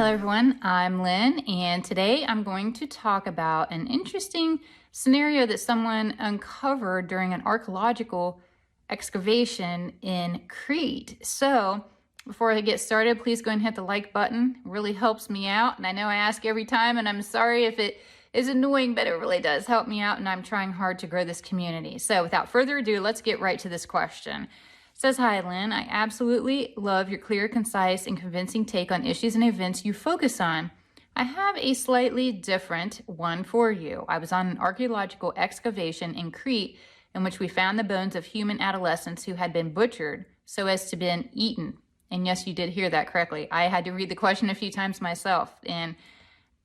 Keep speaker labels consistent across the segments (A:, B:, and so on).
A: Hello everyone, I'm Lynn, and today I'm going to talk about an interesting scenario that someone uncovered during an archaeological excavation in Crete. So before I get started, please go and hit the like button. It really helps me out, and I know I ask every time, and I'm sorry if it is annoying, but it really does help me out, and I'm trying hard to grow this community. So without further ado, let's get right to this question. Says, hi, Lynn. I absolutely love your clear, concise, and convincing take on issues and events you focus on. I have a slightly different one for you. I was on an archaeological excavation in Crete in which we found the bones of human adolescents who had been butchered so as to been eaten. And yes, you did hear that correctly. I had to read the question a few times myself. And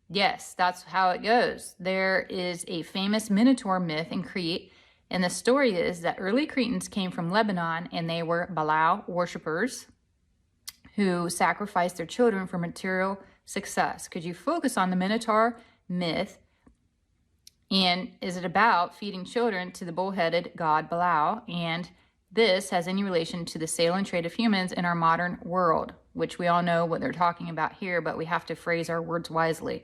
A: yes, that's how it goes. There is a famous Minotaur myth in Crete. And the story is that early Cretans came from Lebanon and they were Baal worshippers who sacrificed their children for material success. Could you focus on the Minotaur myth? And is it about feeding children to the bull-headed god Baal? And this has any relation to the sale and trade of humans in our modern world, which we all know what they're talking about here, but we have to phrase our words wisely.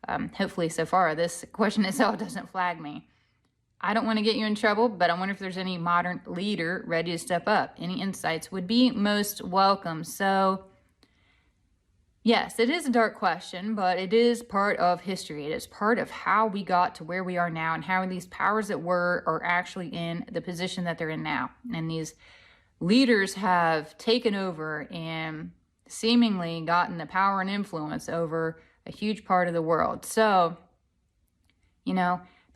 A: Hopefully so far this question itself doesn't flag me. I don't want to get you in trouble, but I wonder if there's any modern leader ready to step up. Any insights would be most welcome. So, yes, it is a dark question, but it is part of history. It is part of how we got to where we are now and how these powers that were are actually in the position that they're in now. And these leaders have taken over and seemingly gotten the power and influence over a huge part of the world. So,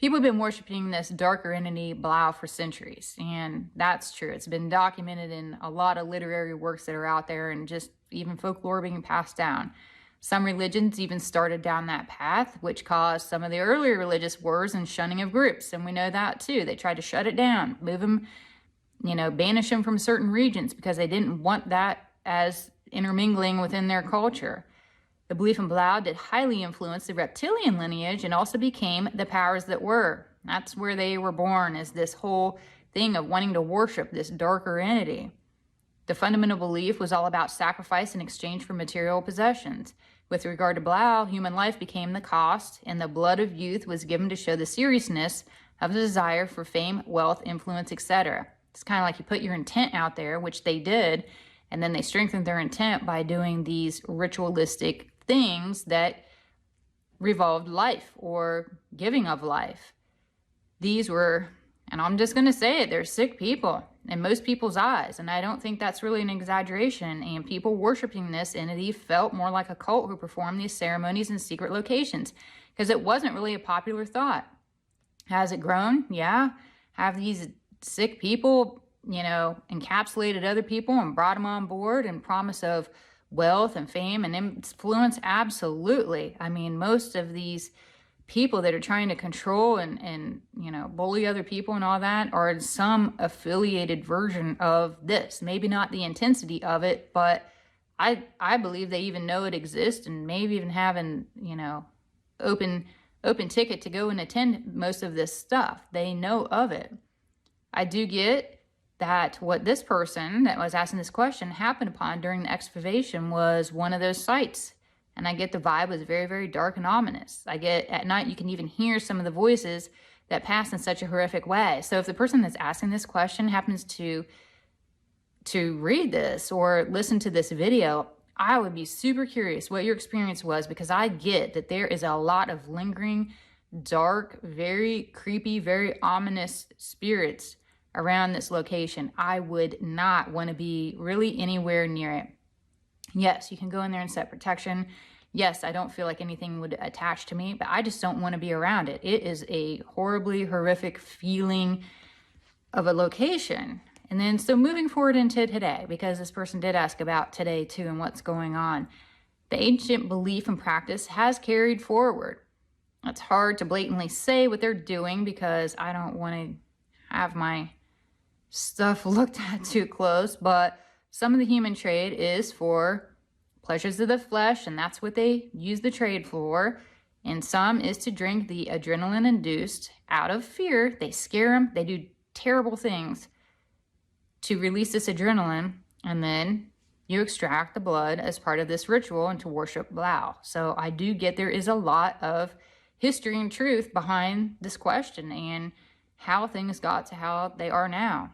A: people have been worshiping this darker entity, Baal, for centuries, and that's true. It's been documented in a lot of literary works that are out there and just even folklore being passed down. Some religions even started down that path, which caused some of the earlier religious wars and shunning of groups, and we know that too. They tried to shut it down, move them, banish them from certain regions because they didn't want that as intermingling within their culture. The belief in Baal did highly influence the reptilian lineage and also became the powers that were. That's where they were born, is this whole thing of wanting to worship this darker entity. The fundamental belief was all about sacrifice in exchange for material possessions. With regard to Baal, human life became the cost, and the blood of youth was given to show the seriousness of the desire for fame, wealth, influence, etc. It's kind of like you put your intent out there, which they did, and then they strengthened their intent by doing these ritualistic things that revolved life or giving of life. These were, and I'm just going to say it, they're sick people in most people's eyes. And I don't think that's really an exaggeration. And people worshiping this entity felt more like a cult who performed these ceremonies in secret locations because it wasn't really a popular thought. Has it grown? Yeah. Have these sick people, encapsulated other people and brought them on board and promise of wealth and fame and influence? Absolutely. I mean, most of these people that are trying to control and bully other people and all that are some affiliated version of this. Maybe not the intensity of it, but I believe they even know it exists and maybe even have an, open ticket to go and attend most of this stuff. They know of it. I do get that what this person that was asking this question happened upon during the excavation was one of those sites. And I get the vibe was very, very dark and ominous. I get at night you can even hear some of the voices that pass in such a horrific way. So if the person that's asking this question happens to read this or listen to this video, I would be super curious what your experience was, because I get that there is a lot of lingering, dark, very creepy, very ominous spirits around this location. I would not want to be really anywhere near it. Yes, you can go in there and set protection. Yes, I don't feel like anything would attach to me, but I just don't want to be around it. It is a horribly horrific feeling of a location. And then, so moving forward into today, because this person did ask about today too and what's going on. The ancient belief and practice has carried forward. It's hard to blatantly say what they're doing because I don't want to have my stuff looked at too close, but some of the human trade is for pleasures of the flesh, and that's what they use the trade for. And some is to drink the adrenaline induced out of fear. They scare them. They do terrible things to release this adrenaline, and then you extract the blood as part of this ritual and to worship Blau. So I do get there is a lot of history and truth behind this question and how things got to how they are now.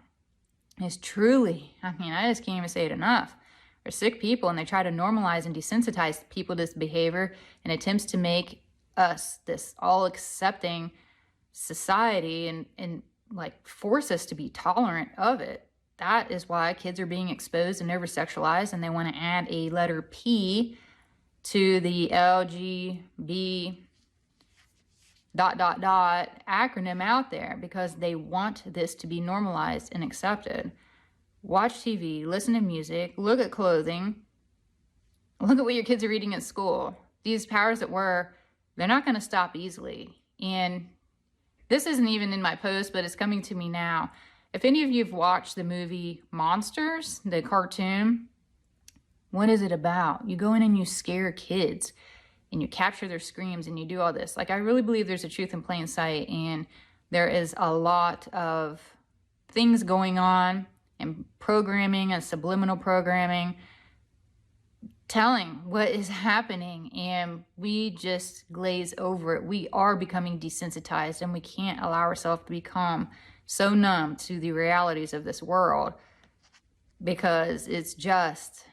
A: It's truly, I mean, I just can't even say it enough. They're sick people, and they try to normalize and desensitize people to this behavior in attempts to make us this all-accepting society and like force us to be tolerant of it. That is why kids are being exposed and over-sexualized, and they want to add a letter P to the LGB ... acronym out there because they want this to be normalized and accepted. Watch TV, listen to music, look at clothing, look at what your kids are reading at school. These powers that were, they're not going to stop easily. And this isn't even in my post, but it's coming to me now. If any of you have watched the movie Monsters, the cartoon, what is it about? You go in and you scare kids and you capture their screams and you do all this. Like, I really believe there's a truth in plain sight, and there is a lot of things going on and programming and subliminal programming telling what is happening, and we just glaze over it. We are becoming desensitized, and we can't allow ourselves to become so numb to the realities of this world because it's just,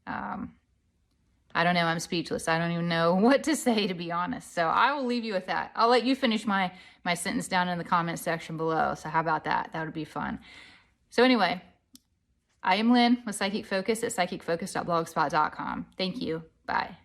A: I don't know, I'm speechless. I don't even know what to say, to be honest. So I will leave you with that. I'll let you finish my sentence down in the comment section below. So how about that? That would be fun. So anyway, I am Lynn with Psychic Focus at psychicfocus.blogspot.com. Thank you. Bye.